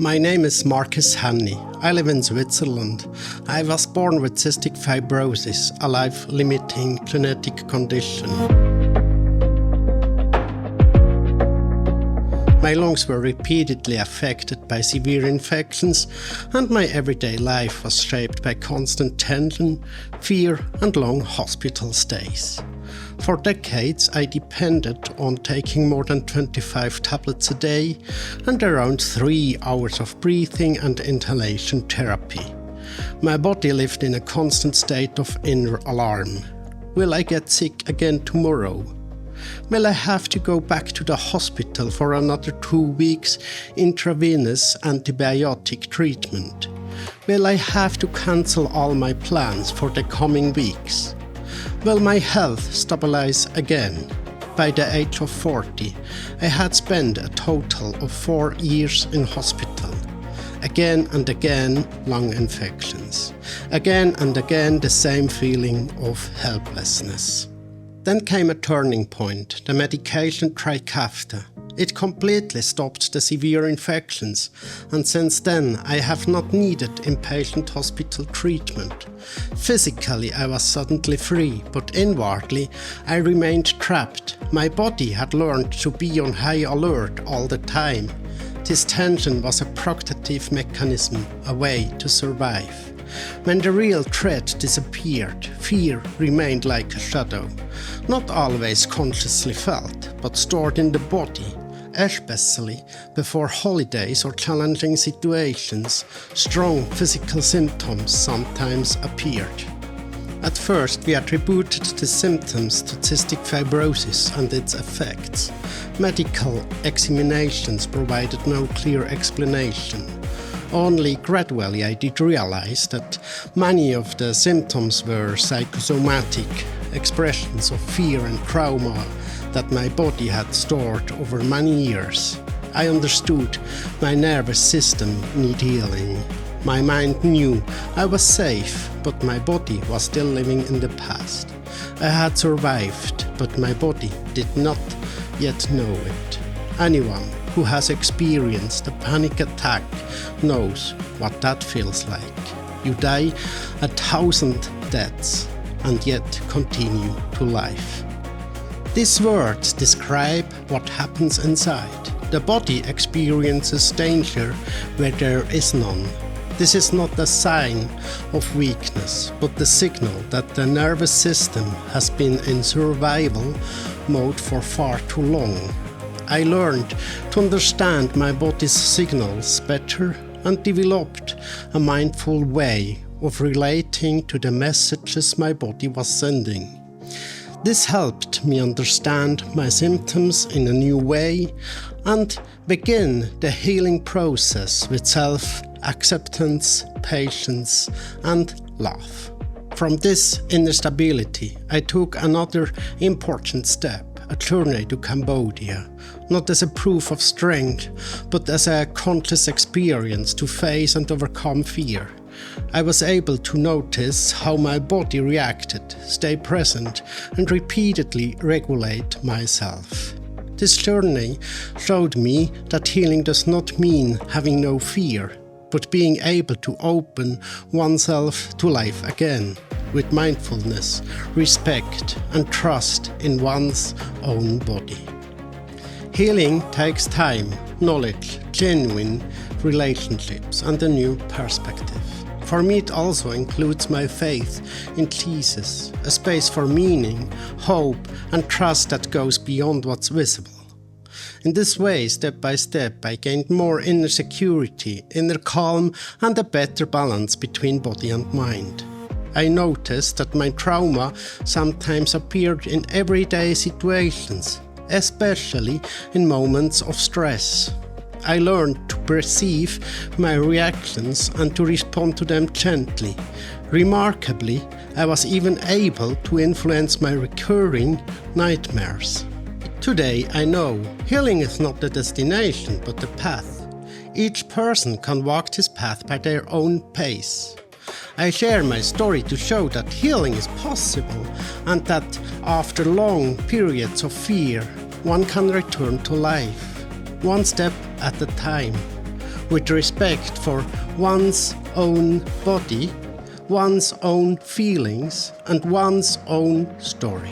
My name is Marcus Hanni. I live in Switzerland. I was born with cystic fibrosis, a life-limiting genetic condition. My lungs were repeatedly affected by severe infections, and my everyday life was shaped by constant tension, fear, and long hospital stays. For decades, I depended on taking more than 25 tablets a day and around 3 hours of breathing and inhalation therapy. My body lived in a constant state of inner alarm. Will I get sick again tomorrow? Will I have to go back to the hospital for another 2 weeks intravenous antibiotic treatment? Will I have to cancel all my plans for the coming weeks? Will my health stabilize again? By the age of 40, I had spent a total of 4 years in hospital. Again and again, lung infections. Again and again, the same feeling of helplessness. Then came a turning point, the medication Trikafta. It completely stopped the severe infections, and since then I have not needed inpatient hospital treatment. Physically I was suddenly free, but inwardly I remained trapped. My body had learned to be on high alert all the time. This tension was a protective mechanism, a way to survive. When the real threat disappeared, fear remained like a shadow, not always consciously felt, but stored in the body. Especially before holidays or challenging situations, strong physical symptoms sometimes appeared. At first, we attributed the symptoms to cystic fibrosis and its effects. Medical examinations provided no clear explanation. Only gradually I did realize that many of the symptoms were psychosomatic expressions of fear and trauma that my body had stored over many years. I understood my nervous system needed healing. My mind knew I was safe, but my body was still living in the past. I had survived, but my body did not yet know it. Anyone who has experienced a panic attack knows what that feels like. You die 1,000 deaths and yet continue to live. These words describe what happens inside. The body experiences danger where there is none. This is not a sign of weakness, but the signal that the nervous system has been in survival mode for far too long. I learned to understand my body's signals better and developed a mindful way of relating to the messages my body was sending. This helped me understand my symptoms in a new way and begin the healing process with self-acceptance, patience, and love. From this inner stability, I took another important step, a journey to Cambodia, not as a proof of strength, but as a conscious experience to face and overcome fear. I was able to notice how my body reacted, stay present, and repeatedly regulate myself. This journey showed me that healing does not mean having no fear, but being able to open oneself to life again, with mindfulness, respect, and trust in one's own body. Healing takes time, knowledge, genuine relationships, and a new perspective. For me, it also includes my faith in Jesus, a space for meaning, hope, and trust that goes beyond what's visible. In this way, step by step, I gained more inner security, inner calm, and a better balance between body and mind. I noticed that my trauma sometimes appeared in everyday situations, especially in moments of stress. I learned to perceive my reactions and to respond to them gently. Remarkably, I was even able to influence my recurring nightmares. Today I know healing is not the destination but the path. Each person can walk this path by their own pace. I share my story to show that healing is possible and that after long periods of fear, one can return to life, one step at a time. with respect for one's own body, one's own feelings, and one's own story.